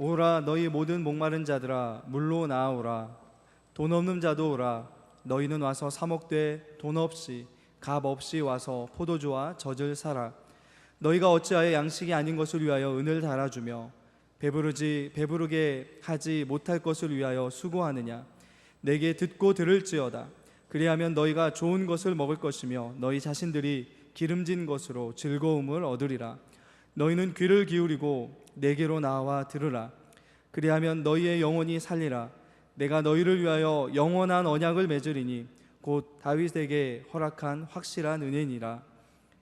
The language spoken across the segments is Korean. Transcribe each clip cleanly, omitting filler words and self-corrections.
오라 너희 모든 목마른 자들아 물로 나아오라. 돈 없는 자도 오라. 너희는 와서 사 먹되 돈 없이 값 없이 와서 포도주와 젖을 사라. 너희가 어찌하여 양식이 아닌 것을 위하여 은을 달아주며 배부르게 하지 못할 것을 위하여 수고하느냐. 내게 듣고 들을지어다. 그리하면 너희가 좋은 것을 먹을 것이며 너희 자신들이 기름진 것으로 즐거움을 얻으리라. 너희는 귀를 기울이고 내게로 나와 들으라. 그리하면 너희의 영혼이 살리라. 내가 너희를 위하여 영원한 언약을 맺으리니 곧 다윗에게 허락한 확실한 은혜니라.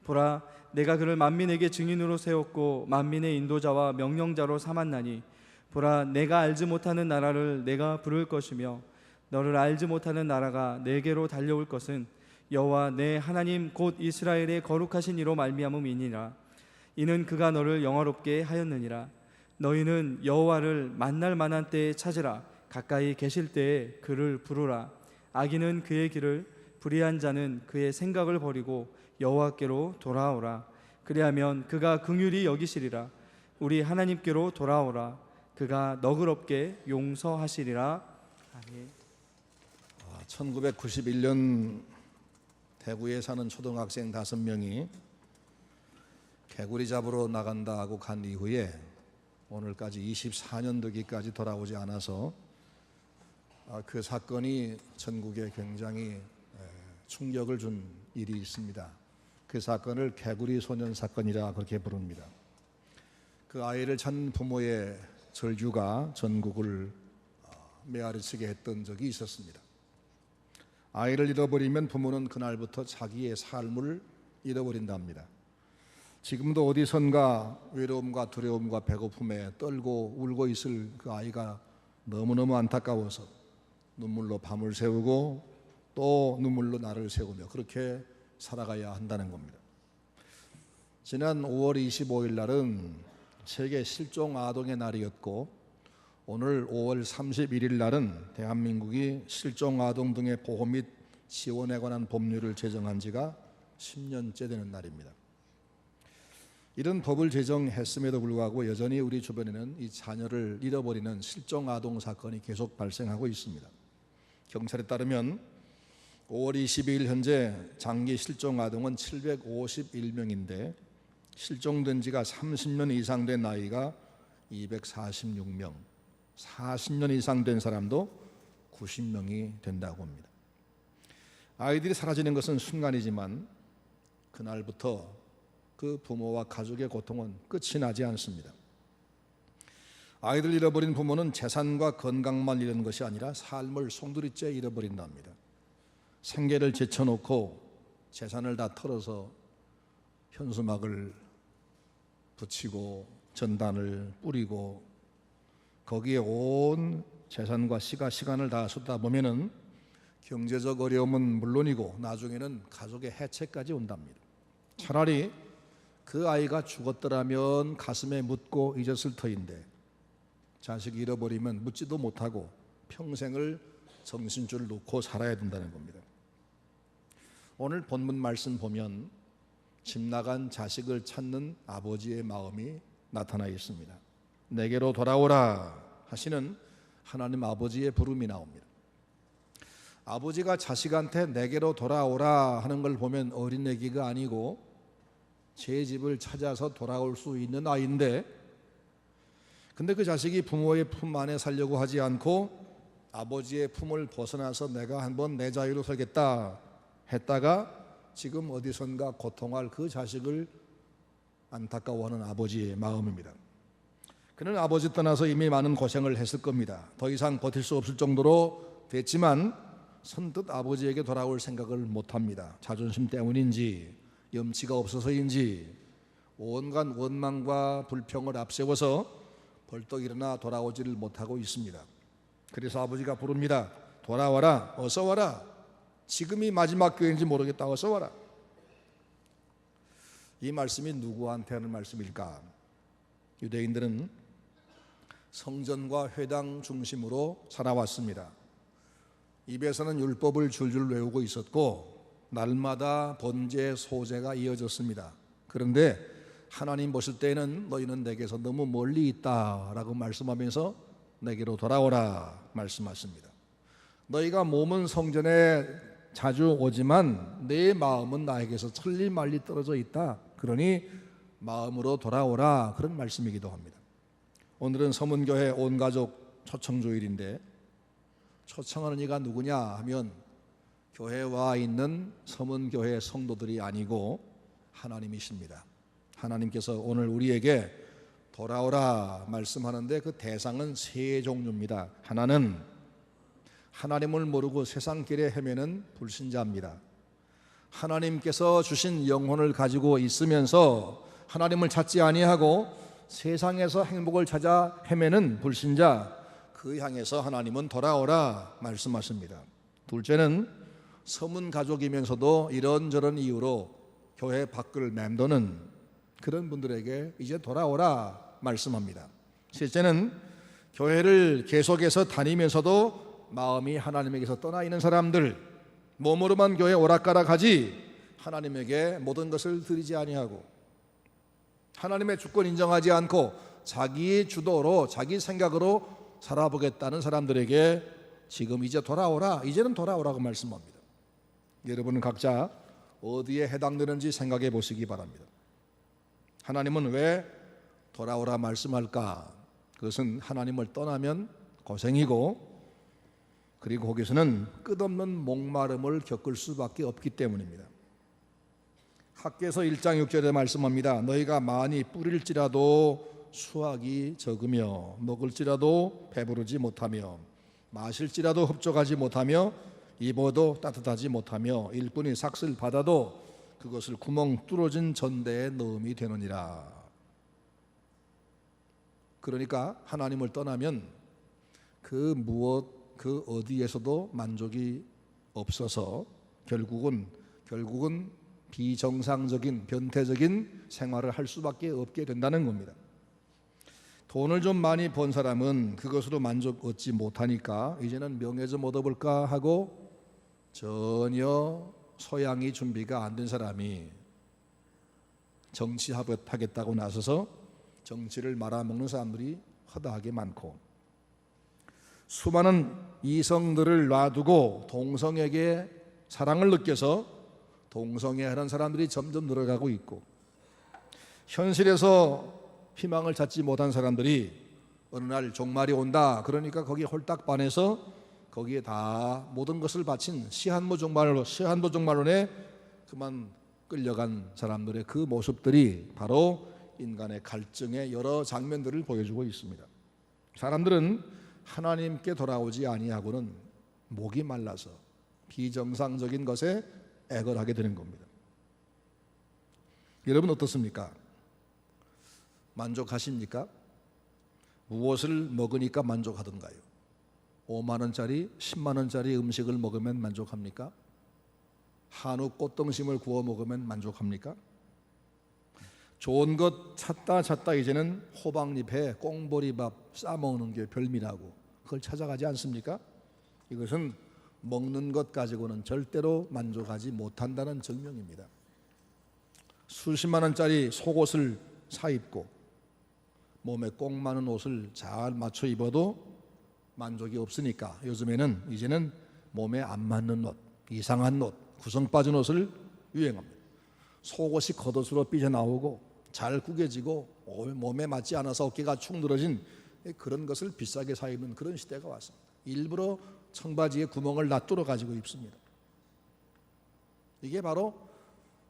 보라, 내가 그를 만민에게 증인으로 세웠고 만민의 인도자와 명령자로 삼았나니 보라, 내가 알지 못하는 나라를 내가 부를 것이며 너를 알지 못하는 나라가 내게로 달려올 것은 여호와 내 하나님 곧 이스라엘의 거룩하신 이로 말미암음이니라. 이는 그가 너를 영화롭게 하였느니라. 너희는 여호와를 만날 만한 때에 찾으라. 가까이 계실 때에 그를 부르라. 악인은 그의 길을, 불의한 자는 그의 생각을 버리고 여호와께로 돌아오라. 그리하면 그가 긍휼히 여기시리라. 우리 하나님께로 돌아오라. 그가 너그럽게 용서하시리라. 아멘. 1991년 대구에 사는 초등학생 5명이 개구리 잡으러 나간다고 간 이후에 오늘까지 24년 되기까지 돌아오지 않아서 그 사건이 전국에 굉장히 충격을 준 일이 있습니다. 그 사건을 개구리 소년 사건이라 그렇게 부릅니다. 그 아이를 찾는 부모의 절규가 전국을 메아리치게 했던 적이 있었습니다. 아이를 잃어버리면 부모는 그날부터 자기의 삶을 잃어버린답니다. 지금도 어디선가 외로움과 두려움과 배고픔에 떨고 울고 있을 그 아이가 너무너무 안타까워서 눈물로 밤을 새우고 또 눈물로 날을 새우며 그렇게 살아가야 한다는 겁니다. 지난 5월 25일 날은 세계 실종 아동의 날이었고 오늘 5월 31일 날은 대한민국이 실종 아동 등의 보호 및 지원에 관한 법률을 제정한 지가 10년째 되는 날입니다. 이런 법을 제정했음에도 불구하고 여전히 우리 주변에는 이 자녀를 잃어버리는 실종 아동 사건이 계속 발생하고 있습니다. 경찰에 따르면 5월 22일 현재 장기 실종 아동은 751명인데 실종된 지가 30년 이상 된 아이가 246명, 40년 이상 된 사람도 90명이 된다고 합니다. 아이들이 사라지는 것은 순간이지만 그날부터 그 부모와 가족의 고통은 끝이 나지 않습니다. 아이들 잃어버린 부모는 재산과 건강만 잃은 것이 아니라 삶을 송두리째 잃어버린답니다. 생계를 제쳐놓고 재산을 다 털어서 현수막을 붙이고 전단을 뿌리고 거기에 온 재산과 시간을 다 쏟다 보면은 경제적 어려움은 물론이고 나중에는 가족의 해체까지 온답니다. 차라리 그 아이가 죽었더라면 가슴에 묻고 잊었을 터인데 자식 잃어버리면 묻지도 못하고 평생을 정신줄을 놓고 살아야 된다는 겁니다. 오늘 본문 말씀 보면 집 나간 자식을 찾는 아버지의 마음이 나타나 있습니다. 내게로 돌아오라 하시는 하나님 아버지의 부름이 나옵니다. 아버지가 자식한테 내게로 돌아오라 하는 걸 보면 어린애기가 아니고 제 집을 찾아서 돌아올 수 있는 아이인데 근데 그 자식이 부모의 품 안에 살려고 하지 않고 아버지의 품을 벗어나서 내가 한번 내 자유로 살겠다 했다가 지금 어디선가 고통할 그 자식을 안타까워하는 아버지의 마음입니다. 그는 아버지 떠나서 이미 많은 고생을 했을 겁니다. 더 이상 버틸 수 없을 정도로 됐지만 선뜻 아버지에게 돌아올 생각을 못합니다. 자존심 때문인지 염치가 없어서인지 온갖 원망과 불평을 앞세워서 벌떡 일어나 돌아오지를 못하고 있습니다. 그래서 아버지가 부릅니다. 돌아와라, 어서 와라. 지금이 마지막 기회인지 모르겠다, 어서 와라. 이 말씀이 누구한테 하는 말씀일까? 유대인들은 성전과 회당 중심으로 살아왔습니다. 입에서는 율법을 줄줄 외우고 있었고 날마다 번제 소제가 이어졌습니다. 그런데 하나님 보실 때는 너희는 내게서 너무 멀리 있다라고 말씀하면서 내게로 돌아오라 말씀하십니다. 너희가 몸은 성전에 자주 오지만 내 마음은 나에게서 천리말리 떨어져 있다. 그러니 마음으로 돌아오라, 그런 말씀이기도 합니다. 오늘은 서문교회 온가족 초청주일인데 초청하는 이가 누구냐 하면 교회에 와 있는 서문교회 성도들이 아니고 하나님이십니다. 하나님께서 오늘 우리에게 돌아오라 말씀하는데 그 대상은 세 종류입니다. 하나는 하나님을 모르고 세상 길에 헤매는 불신자입니다. 하나님께서 주신 영혼을 가지고 있으면서 하나님을 찾지 아니하고 세상에서 행복을 찾아 헤매는 불신자, 그 향해서 하나님은 돌아오라 말씀하십니다. 둘째는 서문 가족이면서도 이런저런 이유로 교회 밖을 맴도는 그런 분들에게 이제 돌아오라 말씀합니다. 셋째는 교회를 계속해서 다니면서도 마음이 하나님에게서 떠나 있는 사람들, 몸으로만 교회 오락가락하지 하나님에게 모든 것을 드리지 아니하고 하나님의 주권 인정하지 않고 자기의 주도로 자기 생각으로 살아보겠다는 사람들에게 지금 이제 돌아오라, 이제는 돌아오라고 말씀합니다. 여러분은 각자 어디에 해당되는지 생각해 보시기 바랍니다. 하나님은 왜 돌아오라 말씀할까? 그것은 하나님을 떠나면 고생이고, 그리고 거기서는 끝없는 목마름을 겪을 수밖에 없기 때문입니다. 학개서 1장 6절에 말씀합니다. 너희가 많이 뿌릴지라도 수확이 적으며 먹을지라도 배부르지 못하며 마실지라도 흡족하지 못하며 입어도 따뜻하지 못하며 일꾼이 삭슬 받아도 그것을 구멍 뚫어진 전대에 넣음이 되느니라. 그러니까 하나님을 떠나면 그 무엇 그 어디에서도 만족이 없어서 결국은 비정상적인 변태적인 생활을 할 수밖에 없게 된다는 겁니다. 돈을 좀 많이 번 사람은 그것으로 만족 얻지 못하니까 이제는 명예 좀 얻어볼까 하고 전혀 소양이 준비가 안 된 사람이 정치하겠다고 나서서 정치를 말아먹는 사람들이 허다하게 많고, 수많은 이성들을 놔두고 동성에게 사랑을 느껴서 동성애하는 사람들이 점점 늘어가고 있고, 현실에서 희망을 찾지 못한 사람들이 어느 날 종말이 온다 그러니까 거기에 홀딱 반해서 거기에 다 모든 것을 바친 시한부 종말론에 그만 끌려간 사람들의 그 모습들이 바로 인간의 갈증의 여러 장면들을 보여주고 있습니다. 사람들은 하나님께 돌아오지 아니하고는 목이 말라서 비정상적인 것에 애걸하게 되는 겁니다. 여러분 어떻습니까? 만족하십니까? 무엇을 먹으니까 만족하던가요? 5만 원짜리, 10만 원짜리 음식을 먹으면 만족합니까? 한우 꽃등심을 구워 먹으면 만족합니까? 좋은 것 찾다 이제는 호박잎에 꽁보리밥 싸먹는 게 별미라고 그걸 찾아가지 않습니까? 이것은 먹는 것 가지고는 절대로 만족하지 못한다는 증명입니다. 수십만 원짜리 속옷을 사 입고 몸에 꼭 맞는 옷을 잘 맞춰 입어도 만족이 없으니까 요즘에는 이제는 몸에 안 맞는 옷, 이상한 옷, 구성 빠진 옷을 유행합니다. 속옷이 겉옷으로 삐져나오고 잘 구겨지고 몸에 맞지 않아서 어깨가 축 늘어진 그런 것을 비싸게 사 입는 그런 시대가 왔습니다. 일부러 청바지에 구멍을 놔뚫어 가지고 입습니다. 이게 바로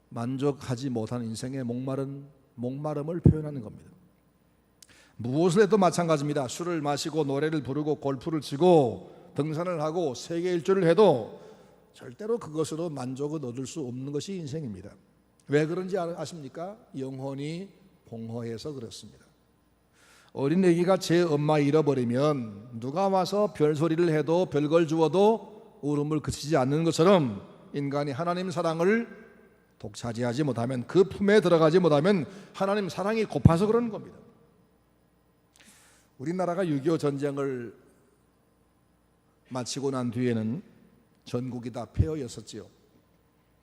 만족하지 못한 인생의 목마름을 표현하는 겁니다. 무엇을 해도 마찬가지입니다. 술을 마시고 노래를 부르고 골프를 치고 등산을 하고 세계 일주를 해도 절대로 그것으로 만족을 얻을 수 없는 것이 인생입니다. 왜 그런지 아십니까? 영혼이 공허해서 그렇습니다. 어린 애기가 제 엄마 잃어버리면 누가 와서 별소리를 해도 별걸 주어도 울음을 그치지 않는 것처럼 인간이 하나님 사랑을 독차지하지 못하면, 그 품에 들어가지 못하면 하나님 사랑이 고파서 그러는 겁니다. 우리나라가 6.25 전쟁을 마치고 난 뒤에는 전국이 다 폐허였었지요.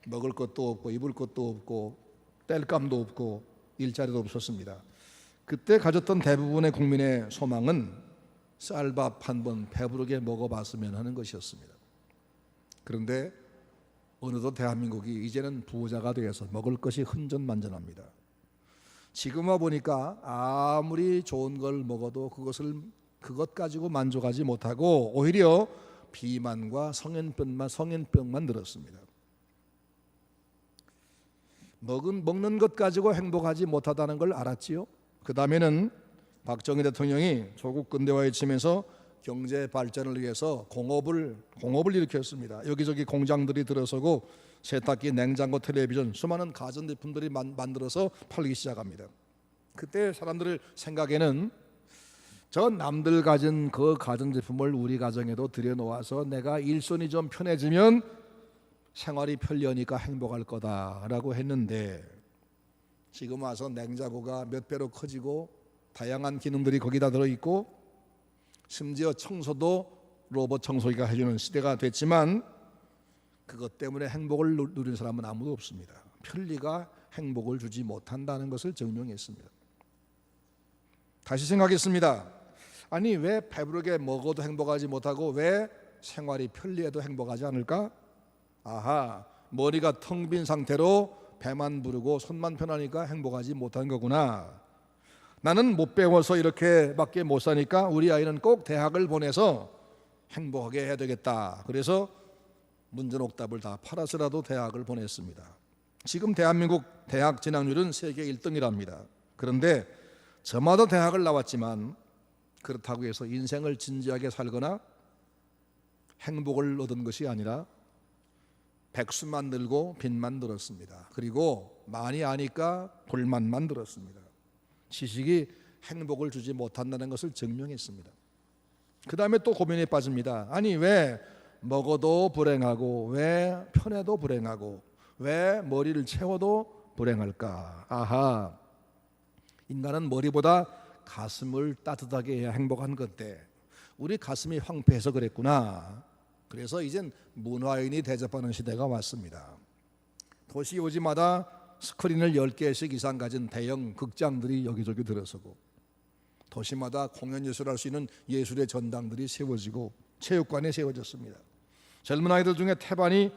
먹을 것도 없고 입을 것도 없고 뗄감도 없고 일자리도 없었습니다. 그때 가졌던 대부분의 국민의 소망은 쌀밥 한 번 배부르게 먹어봤으면 하는 것이었습니다. 그런데 어느덧 대한민국이 이제는 부자가 되어서 먹을 것이 흔전만전합니다. 지금 와 보니까 아무리 좋은 걸 먹어도 그것 가지고 만족하지 못하고 오히려 비만과 성인병만 늘었습니다. 먹는 것 가지고 행복하지 못하다는 걸 알았지요. 그 다음에는 박정희 대통령이 조국 근대화에 치면서 경제 발전을 위해서 공업을 일으켰습니다. 여기저기 공장들이 들어서고 세탁기, 냉장고, 텔레비전, 수많은 가전제품들이 만들어서 팔기 시작합니다. 그때 사람들의 생각에는 저 남들 가진 그 가전제품을 우리 가정에도 들여놓아서 내가 일손이 좀 편해지면 생활이 편리하니까 행복할 거다라고 했는데, 지금 와서 냉장고가 몇 배로 커지고 다양한 기능들이 거기다 들어있고 심지어 청소도 로봇 청소기가 해주는 시대가 됐지만 그것 때문에 행복을 누리는 사람은 아무도 없습니다. 편리가 행복을 주지 못한다는 것을 증명했습니다. 다시 생각했습니다. 아니, 왜 배부르게 먹어도 행복하지 못하고 왜 생활이 편리해도 행복하지 않을까? 아하, 머리가 텅 빈 상태로 배만 부르고 손만 편하니까 행복하지 못한 거구나. 나는 못 배워서 이렇게밖에 못 사니까 우리 아이는 꼭 대학을 보내서 행복하게 해야 되겠다. 그래서 문전옥답을 다 팔아서라도 대학을 보냈습니다. 지금 대한민국 대학 진학률은 세계 1등이랍니다. 그런데 저마다 대학을 나왔지만 그렇다고 해서 인생을 진지하게 살거나 행복을 얻은 것이 아니라 백수만 늘고 빚만 늘었습니다. 그리고 많이 아니까 불만만 들었습니다. 지식이 행복을 주지 못한다는 것을 증명했습니다. 그 다음에 또 고민에 빠집니다. 아니, 왜 먹어도 불행하고 왜 편해도 불행하고 왜 머리를 채워도 불행할까? 아하, 인간은 머리보다 가슴을 따뜻하게 해야 행복한 건데 우리 가슴이 황폐해서 그랬구나. 그래서 이젠 문화인이 대접하는 시대가 왔습니다. 도시 요지마다 스크린을 10개씩 이상 가진 대형 극장들이 여기저기 들어서고 도시마다 공연 예술할 수 있는 예술의 전당들이 세워지고 체육관이 세워졌습니다. 젊은 아이들 중에 태반이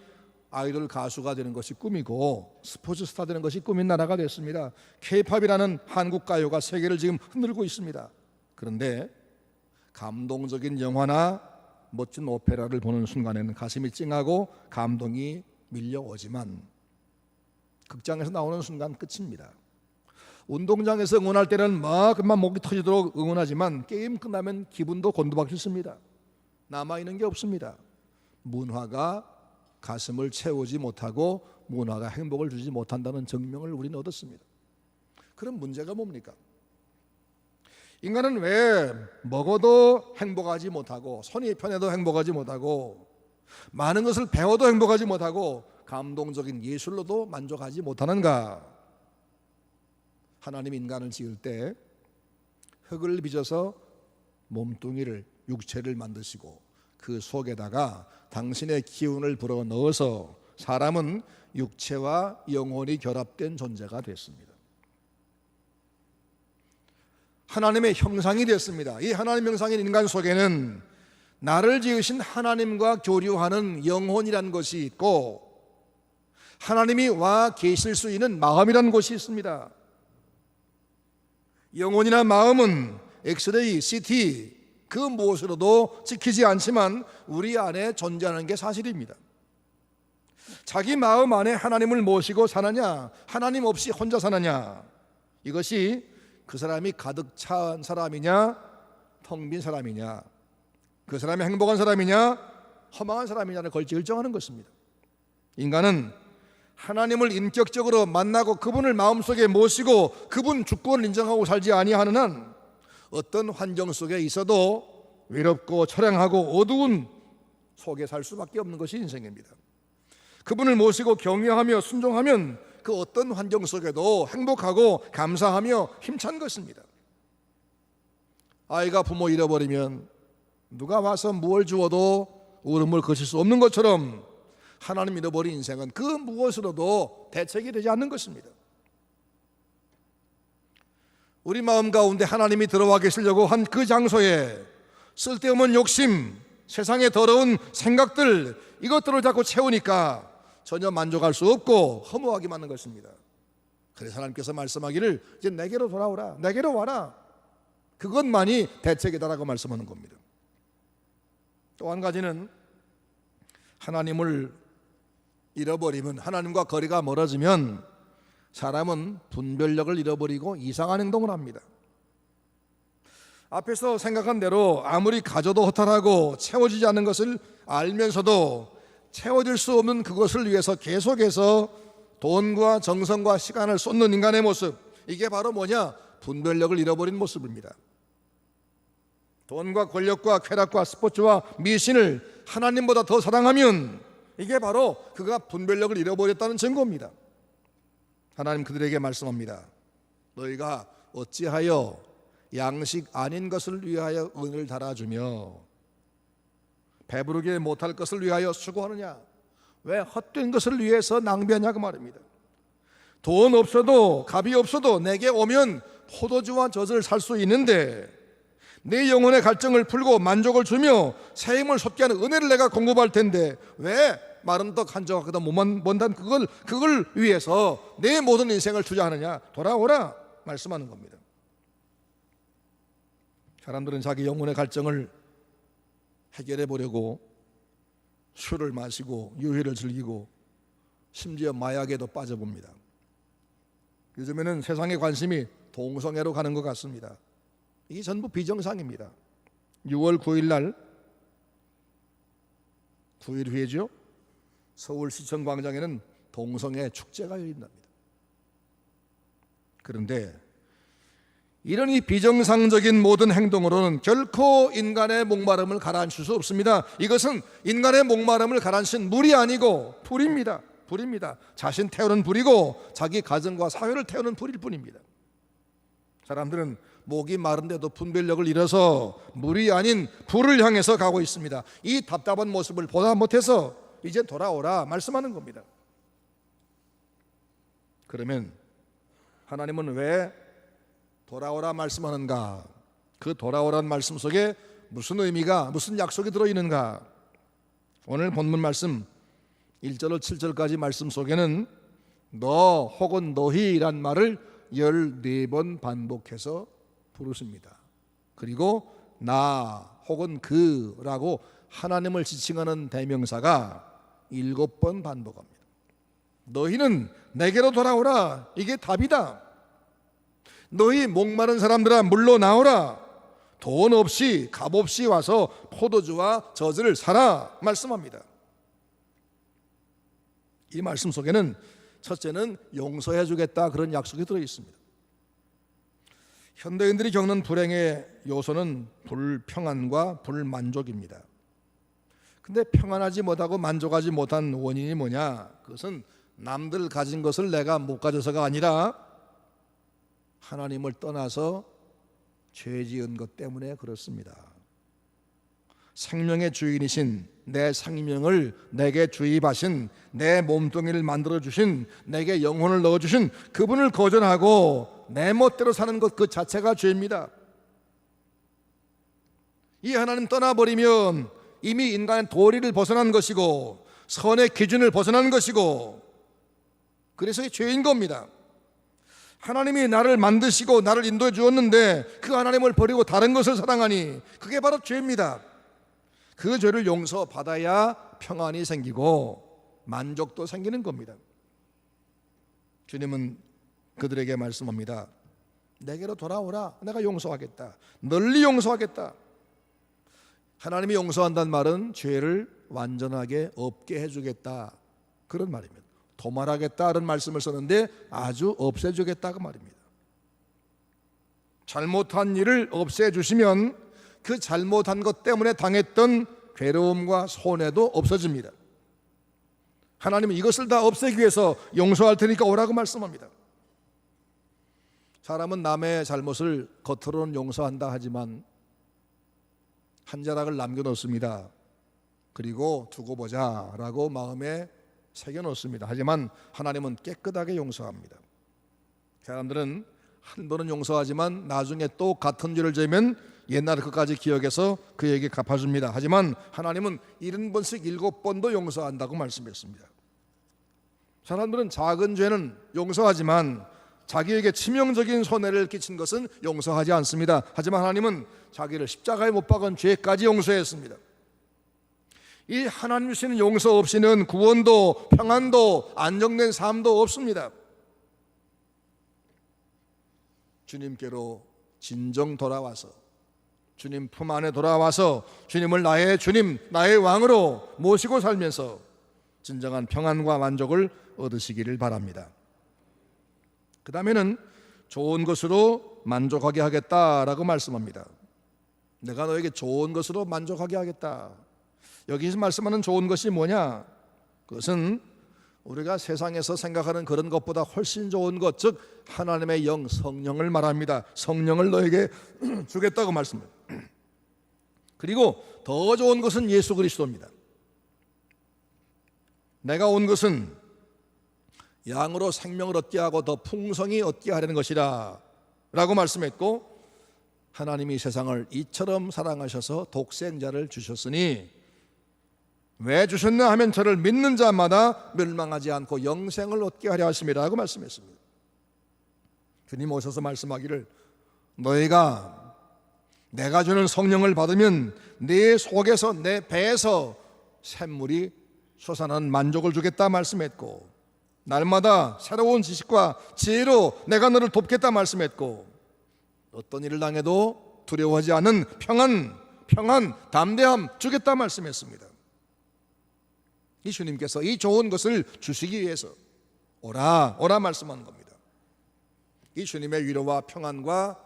아이돌 가수가 되는 것이 꿈이고 스포츠 스타 되는 것이 꿈인 나라가 됐습니다. K-팝이라는 한국 가요가 세계를 지금 흔들고 있습니다. 그런데 감동적인 영화나 멋진 오페라를 보는 순간에는 가슴이 찡하고 감동이 밀려오지만 극장에서 나오는 순간 끝입니다. 운동장에서 응원할 때는 그만 목이 터지도록 응원하지만 게임 끝나면 기분도 곤두박질습니다. 남아있는 게 없습니다. 문화가 가슴을 채우지 못하고 문화가 행복을 주지 못한다는 증명을 우리는 얻었습니다. 그럼 문제가 뭡니까? 인간은 왜 먹어도 행복하지 못하고 손이 편해도 행복하지 못하고 많은 것을 배워도 행복하지 못하고 감동적인 예술로도 만족하지 못하는가? 하나님 인간을 지을 때 흙을 빚어서 몸뚱이를 육체를 만드시고 그 속에다가 당신의 기운을 불어 넣어서 사람은 육체와 영혼이 결합된 존재가 됐습니다. 하나님의 형상이 됐습니다. 이 하나님 형상인 인간 속에는 나를 지으신 하나님과 교류하는 영혼이라는 것이 있고 하나님이 와 계실 수 있는 마음이라는 것이 있습니다. 영혼이나 마음은 엑스레이, CT 그 무엇으로도 지키지 않지만 우리 안에 존재하는 게 사실입니다. 자기 마음 안에 하나님을 모시고 사느냐 하나님 없이 혼자 사느냐, 이것이 그 사람이 가득 찬 사람이냐 텅 빈 사람이냐, 그 사람이 행복한 사람이냐 허망한 사람이냐를 결정하는 것입니다. 인간은 하나님을 인격적으로 만나고 그분을 마음속에 모시고 그분 주권을 인정하고 살지 아니하는 한 어떤 환경 속에 있어도 외롭고 처량하고 어두운 속에 살 수밖에 없는 것이 인생입니다. 그분을 모시고 경외하며 순종하면 그 어떤 환경 속에도 행복하고 감사하며 힘찬 것입니다. 아이가 부모 잃어버리면 누가 와서 무엇을 주어도 울음을 거칠 수 없는 것처럼 하나님 잃어버린 인생은 그 무엇으로도 대책이 되지 않는 것입니다. 우리 마음 가운데 하나님이 들어와 계시려고 한 그 장소에 쓸데없는 욕심, 세상의 더러운 생각들, 이것들을 자꾸 채우니까 전혀 만족할 수 없고 허무하기만 한 것입니다. 그래서 하나님께서 말씀하기를 이제 내게로 돌아오라, 내게로 와라. 그것만이 대책이다라고 말씀하는 겁니다. 또 한 가지는 하나님을 잃어버리면, 하나님과 거리가 멀어지면 사람은 분별력을 잃어버리고 이상한 행동을 합니다. 앞에서 생각한 대로 아무리 가져도 허탈하고 채워지지 않는 것을 알면서도 채워질 수 없는 그것을 위해서 계속해서 돈과 정성과 시간을 쏟는 인간의 모습, 이게 바로 뭐냐? 분별력을 잃어버린 모습입니다. 돈과 권력과 쾌락과 스포츠와 미신을 하나님보다 더 사랑하면 이게 바로 그가 분별력을 잃어버렸다는 증거입니다. 하나님 그들에게 말씀합니다. 너희가 어찌하여 양식 아닌 것을 위하여 은을 달아주며 배부르게 못할 것을 위하여 수고하느냐? 왜 헛된 것을 위해서 낭비하냐고 말입니다. 돈 없어도, 값이 없어도 내게 오면 포도주와 젖을 살 수 있는데 내 영혼의 갈증을 풀고 만족을 주며 새 힘을 솟게 하는 은혜를 내가 공급할 텐데 왜 마른 떡 한 조각보다 못한 그걸 위해서 내 모든 인생을 투자하느냐? 돌아오라 말씀하는 겁니다. 사람들은 자기 영혼의 갈증을 해결해 보려고 술을 마시고 유해를 즐기고 심지어 마약에도 빠져봅니다. 요즘에는 세상의 관심이 동성애로 가는 것 같습니다. 이게 전부 비정상입니다. 6월 9일 날 9일 후에죠, 서울시청 광장에는 동성애 축제가 열린답니다. 그런데 이런 이 비정상적인 모든 행동으로는 결코 인간의 목마름을 가라앉힐 수 없습니다. 이것은 인간의 목마름을 가라앉힌 물이 아니고 불입니다. 불입니다. 자신 태우는 불이고 자기 가정과 사회를 태우는 불일 뿐입니다. 사람들은 목이 마른데도 분별력을 잃어서 물이 아닌 불을 향해서 가고 있습니다. 이 답답한 모습을 보다 못해서 이제 돌아오라 말씀하는 겁니다. 그러면 하나님은 왜 돌아오라 말씀하는가? 그 돌아오라는 말씀 속에 무슨 의미가, 무슨 약속이 들어있는가? 오늘 본문 말씀 1절로 7절까지 말씀 속에는 너 혹은 너희란 말을 14번 반복해서 부르십니다. 그리고 나 혹은 그라고 하나님을 지칭하는 대명사가 7번 반복합니다. 너희는 내게로 돌아오라. 이게 답이다. 너희 목마른 사람들아 물러나오라. 돈 없이 값 없이 와서 포도주와 젖을 사라 말씀합니다. 이 말씀 속에는 첫째는 용서해 주겠다 그런 약속이 들어 있습니다. 현대인들이 겪는 불행의 요소는 불평안과 불만족입니다. 근데 평안하지 못하고 만족하지 못한 원인이 뭐냐? 그것은 남들 가진 것을 내가 못 가져서가 아니라 하나님을 떠나서 죄 지은 것 때문에 그렇습니다. 생명의 주인이신 내 생명을 내게 주입하신 내 몸뚱이를 만들어주신 내게 영혼을 넣어주신 그분을 거절하고 내 멋대로 사는 것 그 자체가 죄입니다. 이 하나님 떠나버리면 이미 인간의 도리를 벗어난 것이고 선의 기준을 벗어난 것이고 그래서 죄인 겁니다. 하나님이 나를 만드시고 나를 인도해 주었는데 그 하나님을 버리고 다른 것을 사랑하니 그게 바로 죄입니다. 그 죄를 용서받아야 평안이 생기고 만족도 생기는 겁니다. 주님은 그들에게 말씀합니다. 내게로 돌아오라. 내가 용서하겠다. 널리 용서하겠다. 하나님이 용서한다는 말은 죄를 완전하게 없게 해주겠다 그런 말입니다. 도말하겠다는 말씀을 썼는데 아주 없애주겠다 그 말입니다. 잘못한 일을 없애주시면 그 잘못한 것 때문에 당했던 괴로움과 손해도 없어집니다. 하나님은 이것을 다 없애기 위해서 용서할 테니까 오라고 말씀합니다. 사람은 남의 잘못을 겉으로는 용서한다 하지만 한 자락을 남겨놓습니다. 그리고 두고 보자라고 마음에 새겨놓습니다. 하지만 하나님은 깨끗하게 용서합니다. 사람들은 한 번은 용서하지만 나중에 또 같은 죄를 지으면 옛날 것까지 기억해서 그에게 갚아줍니다. 하지만 하나님은 70번씩 7번도 용서한다고 말씀했습니다. 사람들은 작은 죄는 용서하지만 자기에게 치명적인 손해를 끼친 것은 용서하지 않습니다. 하지만 하나님은 자기를 십자가에 못 박은 죄까지 용서했습니다. 이 하나님 주시는 용서 없이는 구원도 평안도 안정된 삶도 없습니다. 주님께로 진정 돌아와서 주님 품 안에 돌아와서 주님을 나의 주님, 나의 왕으로 모시고 살면서 진정한 평안과 만족을 얻으시기를 바랍니다. 그 다음에는 좋은 것으로 만족하게 하겠다라고 말씀합니다. 내가 너에게 좋은 것으로 만족하게 하겠다. 여기서 말씀하는 좋은 것이 뭐냐? 그것은 우리가 세상에서 생각하는 그런 것보다 훨씬 좋은 것, 즉 하나님의 영 성령을 말합니다. 성령을 너에게 주겠다고 말씀합니다. 그리고 더 좋은 것은 예수 그리스도입니다. 내가 온 것은 양으로 생명을 얻게 하고 더 풍성히 얻게 하려는 것이라 라고 말씀했고, 하나님이 세상을 이처럼 사랑하셔서 독생자를 주셨으니 왜 주셨나 하면 저를 믿는 자마다 멸망하지 않고 영생을 얻게 하려 하심이라 고 말씀했습니다. 주님 오셔서 말씀하기를 너희가 내가 주는 성령을 받으면 네 속에서 내 배에서 샘물이 솟아나는 만족을 주겠다 말씀했고, 날마다 새로운 지식과 지혜로 내가 너를 돕겠다 말씀했고, 어떤 일을 당해도 두려워하지 않는 평안, 담대함 주겠다 말씀했습니다. 이 주님께서 이 좋은 것을 주시기 위해서 오라 말씀하는 겁니다. 이 주님의 위로와 평안과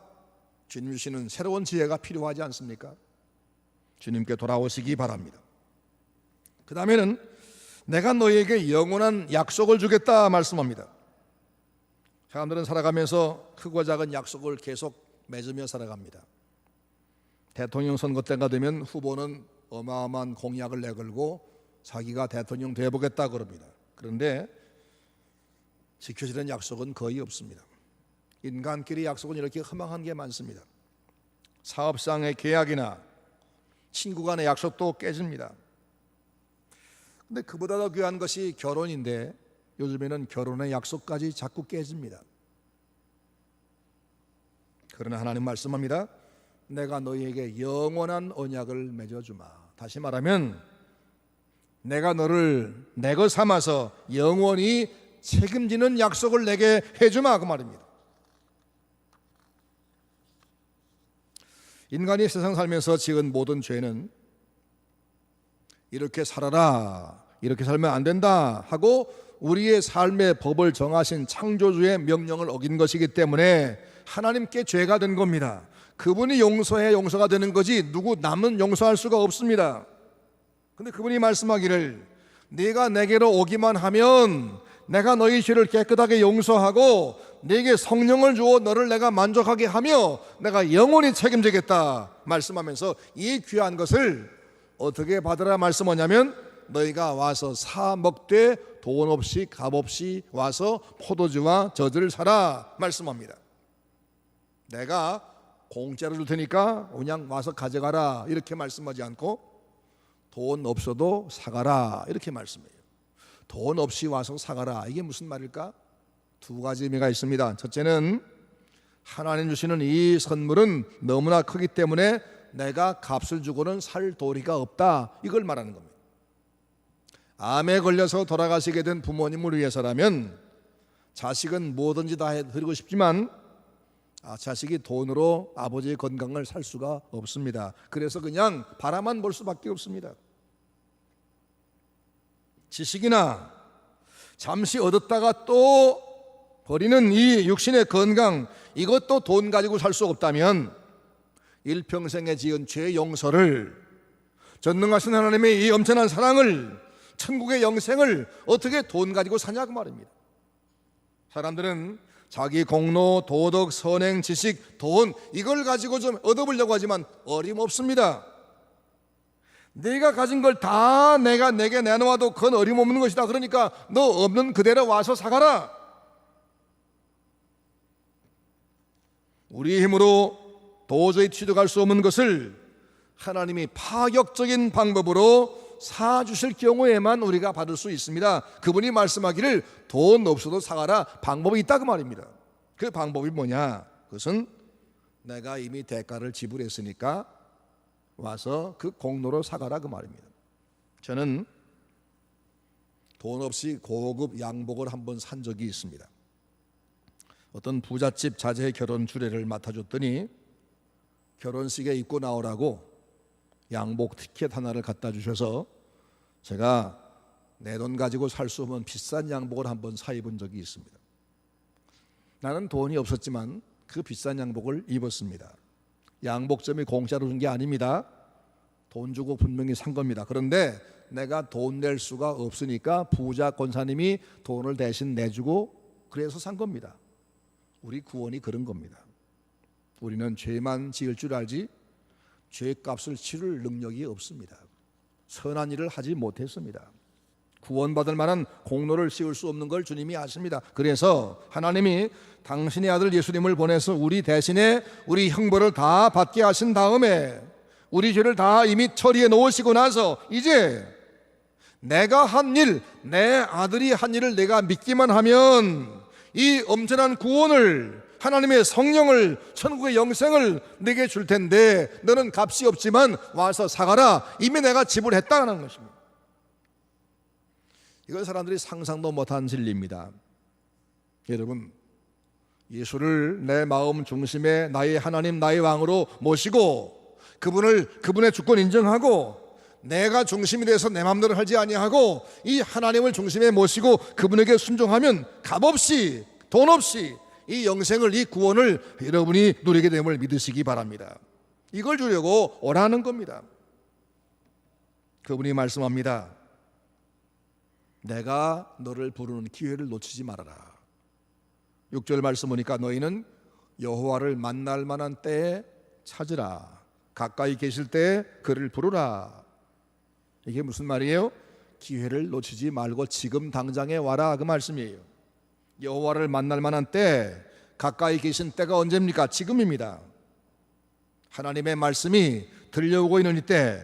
주님 주시는 새로운 지혜가 필요하지 않습니까? 주님께 돌아오시기 바랍니다. 그 다음에는 내가 너희에게 영원한 약속을 주겠다 말씀합니다. 사람들은 살아가면서 크고 작은 약속을 계속 맺으며 살아갑니다. 대통령 선거 때가 되면 후보는 어마어마한 공약을 내걸고 자기가 대통령 되어보겠다 그럽니다. 그런데 지켜지는 약속은 거의 없습니다. 인간끼리 약속은 이렇게 허망한 게 많습니다. 사업상의 계약이나 친구 간의 약속도 깨집니다. 근데 그보다 더 귀한 것이 결혼인데 요즘에는 결혼의 약속까지 자꾸 깨집니다. 그러나 하나님 말씀합니다. 내가 너희에게 영원한 언약을 맺어주마. 다시 말하면 내가 너를 내 것 삼아서 영원히 책임지는 약속을 내게 해주마 그 말입니다. 인간이 세상 살면서 지은 모든 죄는 이렇게 살아라, 이렇게 살면 안 된다 하고 우리의 삶의 법을 정하신 창조주의 명령을 어긴 것이기 때문에 하나님께 죄가 된 겁니다. 그분이 용서해 용서가 되는 거지 누구 남은 용서할 수가 없습니다. 근데 그분이 말씀하기를 네가 내게로 오기만 하면 내가 너희 죄를 깨끗하게 용서하고 네게 성령을 주어 너를 내가 만족하게 하며 내가 영원히 책임지겠다 말씀하면서 이 귀한 것을 어떻게 받으라 말씀하냐면 너희가 와서 사 먹되 돈 없이 값 없이 와서 포도주와 젖을 사라 말씀합니다. 내가 공짜로 줄 테니까 그냥 와서 가져가라 이렇게 말씀하지 않고 돈 없어도 사가라 이렇게 말씀해요. 돈 없이 와서 사가라 이게 무슨 말일까? 두 가지 의미가 있습니다. 첫째는 하나님 주시는 이 선물은 너무나 크기 때문에 내가 값을 주고는 살 도리가 없다 이걸 말하는 겁니다. 암에 걸려서 돌아가시게 된 부모님을 위해서라면 자식은 뭐든지 다 해드리고 싶지만 자식이 돈으로 아버지의 건강을 살 수가 없습니다. 그래서 그냥 바라만 볼 수밖에 없습니다. 지식이나 잠시 얻었다가 또 버리는 이 육신의 건강 이것도 돈 가지고 살 수 없다면 일평생에 지은 죄 용서를 전능하신 하나님의 이 엄청난 사랑을 천국의 영생을 어떻게 돈 가지고 사냐고 말입니다. 사람들은 자기 공로, 도덕, 선행, 지식, 돈 이걸 가지고 좀 얻어보려고 하지만 어림없습니다. 네가 가진 걸 다 내가 내게 내놓아도 그건 어림없는 것이다. 그러니까 너 없는 그대로 와서 사가라. 우리의 힘으로 도저히 취득할 수 없는 것을 하나님이 파격적인 방법으로 사주실 경우에만 우리가 받을 수 있습니다. 그분이 말씀하기를 돈 없어도 사가라 방법이 있다 그 말입니다. 그 방법이 뭐냐? 그것은 내가 이미 대가를 지불했으니까 와서 그 공로로 사가라 그 말입니다. 저는 돈 없이 고급 양복을 한번 산 적이 있습니다. 어떤 부잣집 자제의 결혼 주례를 맡아줬더니 결혼식에 입고 나오라고 양복 티켓 하나를 갖다 주셔서 제가 내 돈 가지고 살 수 없는 비싼 양복을 한번 사 입은 적이 있습니다. 나는 돈이 없었지만 그 비싼 양복을 입었습니다. 양복점이 공짜로 준 게 아닙니다. 돈 주고 분명히 산 겁니다. 그런데 내가 돈 낼 수가 없으니까 부자 권사님이 돈을 대신 내주고 그래서 산 겁니다. 우리 구원이 그런 겁니다. 우리는 죄만 지을 줄 알지 죄값을 치를 능력이 없습니다. 선한 일을 하지 못했습니다. 구원받을 만한 공로를 씌울 수 없는 걸 주님이 아십니다. 그래서 하나님이 당신의 아들 예수님을 보내서 우리 대신에 우리 형벌을 다 받게 하신 다음에 우리 죄를 다 이미 처리해 놓으시고 나서 이제 내가 한 일, 내 아들이 한 일을 내가 믿기만 하면 이 엄청난 구원을, 하나님의 성령을, 천국의 영생을 내게 줄 텐데 너는 값이 없지만 와서 사가라. 이미 내가 지불했다는 것입니다. 이건 사람들이 상상도 못한 진리입니다. 여러분, 예수를 내 마음 중심에 나의 하나님, 나의 왕으로 모시고 그분의 주권 인정하고 내가 중심이 돼서 내 마음대로 하지 아니하고 이 하나님을 중심에 모시고 그분에게 순종하면 값없이 돈 없이 이 영생을, 이 구원을 여러분이 누리게 됨을 믿으시기 바랍니다. 이걸 주려고 오라는 겁니다. 그분이 말씀합니다. 내가 너를 부르는 기회를 놓치지 말아라. 6절 말씀 보니까 너희는 여호와를 만날 만한 때에 찾으라. 가까이 계실 때 그를 부르라. 이게 무슨 말이에요? 기회를 놓치지 말고 지금 당장에 와라 그 말씀이에요. 여호와를 만날 만한 때, 가까이 계신 때가 언제입니까? 지금입니다. 하나님의 말씀이 들려오고 있는 이때,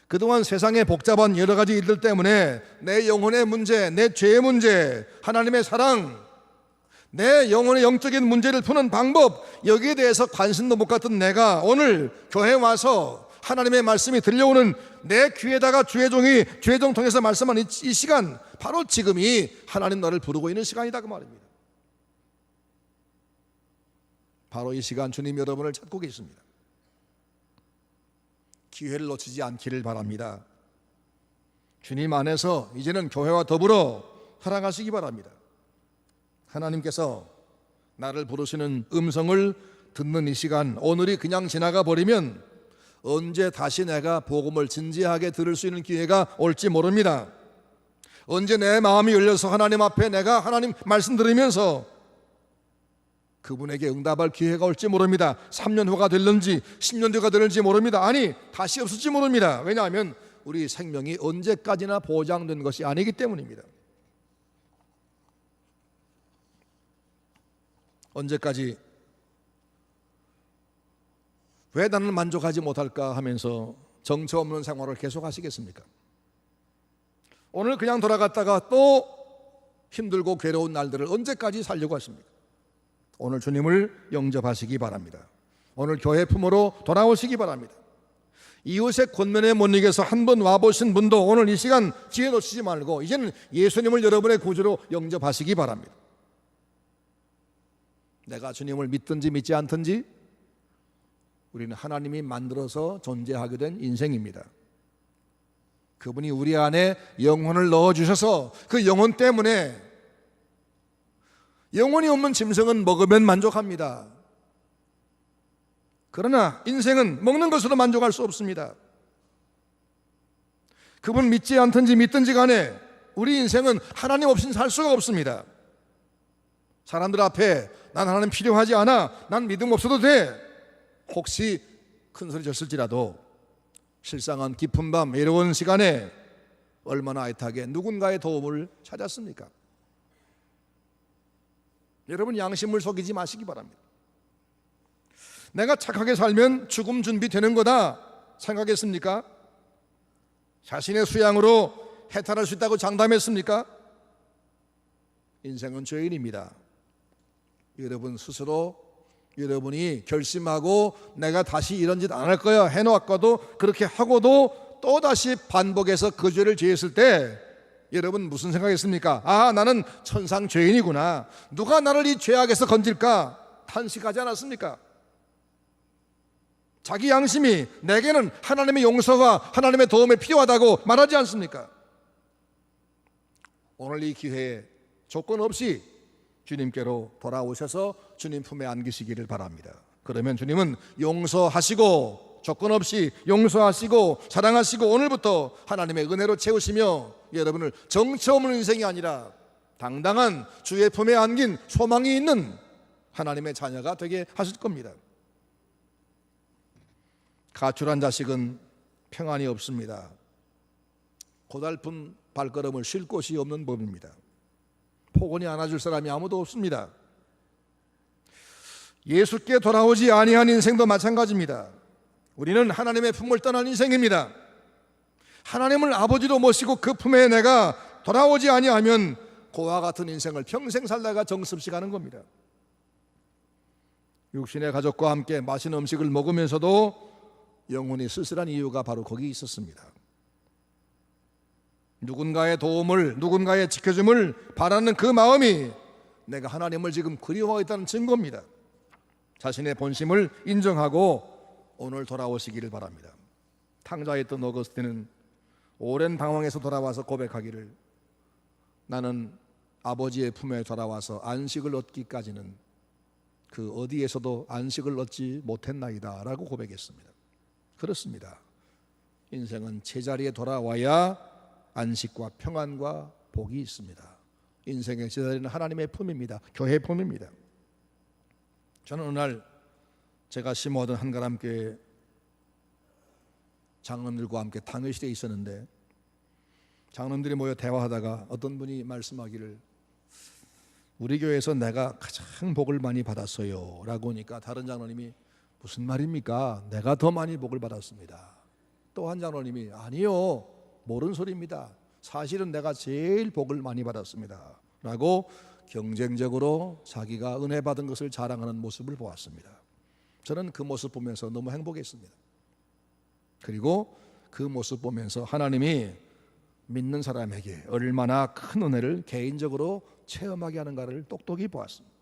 그동안 세상의 복잡한 여러 가지 일들 때문에 내 영혼의 문제, 내 죄의 문제, 하나님의 사랑, 내 영혼의 영적인 문제를 푸는 방법, 여기에 대해서 관심도 못 갖던 내가 오늘 교회에 와서 하나님의 말씀이 들려오는 내 귀에다가 주의 종 통해서 말씀한 이 시간, 바로 지금이 하나님 너를 부르고 있는 시간이다 그 말입니다. 바로 이 시간 주님 여러분을 찾고 계십니다. 기회를 놓치지 않기를 바랍니다. 주님 안에서 이제는 교회와 더불어 살아가시기 바랍니다. 하나님께서 나를 부르시는 음성을 듣는 이 시간, 오늘이 그냥 지나가 버리면 언제 다시 내가 복음을 진지하게 들을 수 있는 기회가 올지 모릅니다. 언제 내 마음이 열려서 하나님 앞에 내가 하나님 말씀 들으면서 그분에게 응답할 기회가 올지 모릅니다. 3년 후가 될는지 10년 뒤가 될는지 모릅니다. 아니, 다시 없을지 모릅니다. 왜냐하면 우리 생명이 언제까지나 보장된 것이 아니기 때문입니다. 언제까지 왜 나는 만족하지 못할까 하면서 정처 없는 생활을 계속 하시겠습니까? 오늘 그냥 돌아갔다가 또 힘들고 괴로운 날들을 언제까지 살려고 하십니까? 오늘 주님을 영접하시기 바랍니다. 오늘 교회 품으로 돌아오시기 바랍니다. 이웃의 권면에 못 이겨서 한 번 와보신 분도 오늘 이 시간 기회 놓치지 말고 이제는 예수님을 여러분의 구주로 영접하시기 바랍니다. 내가 주님을 믿든지 믿지 않든지 우리는 하나님이 만들어서 존재하게 된 인생입니다. 그분이 우리 안에 영혼을 넣어주셔서 그 영혼 때문에 영혼이 없는 짐승은 먹으면 만족합니다. 그러나 인생은 먹는 것으로 만족할 수 없습니다. 그분 믿지 않든지 믿든지 간에 우리 인생은 하나님 없이는 살 수가 없습니다. 사람들 앞에 난 하나님 필요하지 않아, 난 믿음 없어도 돼, 혹시 큰 소리 쳤을지라도 실상한 깊은 밤 외로운 시간에 얼마나 애타게 누군가의 도움을 찾았습니까? 여러분, 양심을 속이지 마시기 바랍니다. 내가 착하게 살면 죽음 준비되는 거다 생각했습니까? 자신의 수양으로 해탈할 수 있다고 장담했습니까? 인생은 죄인입니다. 여러분 스스로 여러분이 결심하고 내가 다시 이런 짓 안 할 거야 해놓았고도 그렇게 하고도 또다시 반복해서 그 죄를 지었을 때 여러분 무슨 생각했습니까? 아, 나는 천상 죄인이구나. 누가 나를 이 죄악에서 건질까? 탄식하지 않았습니까? 자기 양심이 내게는 하나님의 용서와 하나님의 도움이 필요하다고 말하지 않습니까? 오늘 이 기회에 조건 없이 주님께로 돌아오셔서 주님 품에 안기시기를 바랍니다. 그러면 주님은 용서하시고 조건 없이 용서하시고 사랑하시고 오늘부터 하나님의 은혜로 채우시며 여러분을 정처 없는 인생이 아니라 당당한 주의 품에 안긴 소망이 있는 하나님의 자녀가 되게 하실 겁니다. 가출한 자식은 평안이 없습니다. 고달픈 발걸음을 쉴 곳이 없는 법입니다. 포근히 안아줄 사람이 아무도 없습니다. 예수께 돌아오지 아니한 인생도 마찬가지입니다. 우리는 하나님의 품을 떠난 인생입니다. 하나님을 아버지로 모시고 그 품에 내가 돌아오지 아니하면 고와 같은 인생을 평생 살다가 정습시 가는 겁니다. 육신의 가족과 함께 맛있는 음식을 먹으면서도 영혼이 쓸쓸한 이유가 바로 거기 있었습니다. 누군가의 도움을, 누군가의 지켜줌을 바라는 그 마음이 내가 하나님을 지금 그리워하고 있다는 증거입니다. 자신의 본심을 인정하고 오늘 돌아오시기를 바랍니다. 탕자에 있던 어거스틴은 오랜 방황에서 돌아와서 고백하기를, 나는 아버지의 품에 돌아와서 안식을 얻기까지는 그 어디에서도 안식을 얻지 못했나이다 라고 고백했습니다. 그렇습니다. 인생은 제자리에 돌아와야 안식과 평안과 복이 있습니다. 인생의 제자리는 하나님의 품입니다. 교회의 품입니다. 저는 어느 날 제가 심어하던 한가람교회 장로들과 함께 당회실에 있었는데 장로들이 모여 대화하다가 어떤 분이 말씀하기를, 우리 교회에서 내가 가장 복을 많이 받았어요 라고 하니까 다른 장로님이 무슨 말입니까? 내가 더 많이 복을 받았습니다. 또 한 장로님이 아니요, 모르는 소리입니다. 사실은 내가 제일 복을 많이 받았습니다 라고 경쟁적으로 자기가 은혜 받은 것을 자랑하는 모습을 보았습니다. 저는 그 모습 보면서 너무 행복했습니다. 그리고 그 모습 보면서 하나님이 믿는 사람에게 얼마나 큰 은혜를 개인적으로 체험하게 하는가를 똑똑히 보았습니다.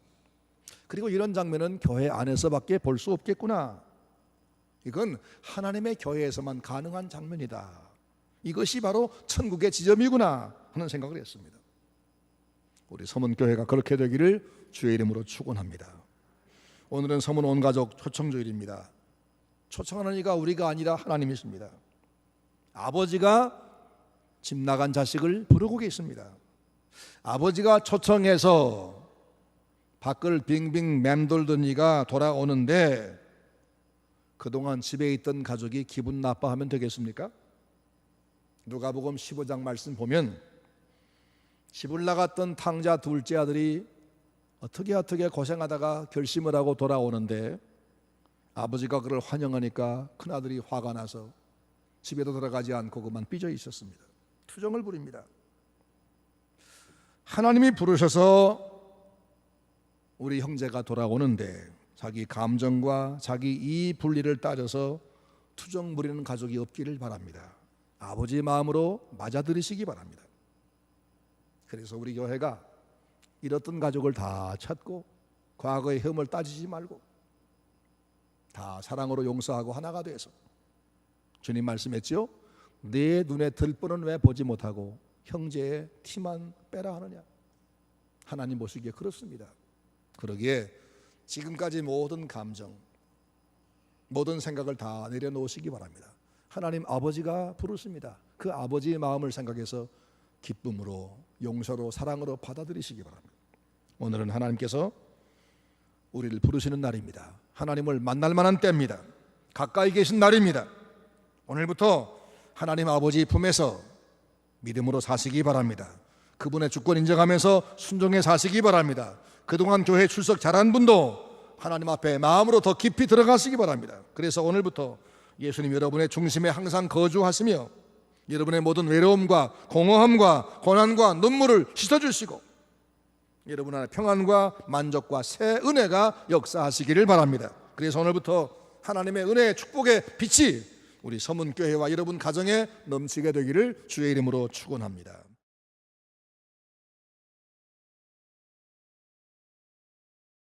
그리고 이런 장면은 교회 안에서밖에 볼 수 없겠구나. 이건 하나님의 교회에서만 가능한 장면이다. 이것이 바로 천국의 지점이구나 하는 생각을 했습니다. 우리 서문교회가 그렇게 되기를 주의 이름으로 축원합니다. 오늘은 서문 온가족 초청주일입니다. 초청하는 이가 우리가 아니라 하나님이십니다. 아버지가 집 나간 자식을 부르고 계십니다. 아버지가 초청해서 밖을 빙빙 맴돌던 이가 돌아오는데 그동안 집에 있던 가족이 기분 나빠하면 되겠습니까? 누가복음 15장 말씀 보면 집을 나갔던 탕자 둘째 아들이 어떻게 고생하다가 결심을 하고 돌아오는데 아버지가 그를 환영하니까 큰아들이 화가 나서 집에도 들어가지 않고 그만 삐져 있었습니다. 투정을 부립니다. 하나님이 부르셔서 우리 형제가 돌아오는데 자기 감정과 자기 이익 분리를 따져서 투정 부리는 가족이 없기를 바랍니다. 아버지의 마음으로 맞아들이시기 바랍니다. 그래서 우리 교회가 잃었던 가족을 다 찾고 과거의 혐을 따지지 말고 다 사랑으로 용서하고 하나가 돼서, 주님 말씀했죠? 내 눈에 들보는 왜 보지 못하고 형제의 티만 빼라 하느냐. 하나님 보시기에 그렇습니다. 그러기에 지금까지 모든 감정, 모든 생각을 다 내려놓으시기 바랍니다. 하나님 아버지가 부르십니다. 그 아버지의 마음을 생각해서 기쁨으로, 용서로, 사랑으로 받아들이시기 바랍니다. 오늘은 하나님께서 우리를 부르시는 날입니다. 하나님을 만날 만한 때입니다. 가까이 계신 날입니다. 오늘부터 하나님 아버지 품에서 믿음으로 사시기 바랍니다. 그분의 주권 인정하면서 순종해 사시기 바랍니다. 그동안 교회 출석 잘한 분도 하나님 앞에 마음으로 더 깊이 들어가시기 바랍니다. 그래서 오늘부터 예수님 여러분의 중심에 항상 거주하시며 여러분의 모든 외로움과 공허함과 고난과 눈물을 씻어주시고 여러분 안에 평안과 만족과 새 은혜가 역사하시기를 바랍니다. 그래서 오늘부터 하나님의 은혜의 축복의 빛이 우리 서문교회와 여러분 가정에 넘치게 되기를 주의 이름으로 축원합니다.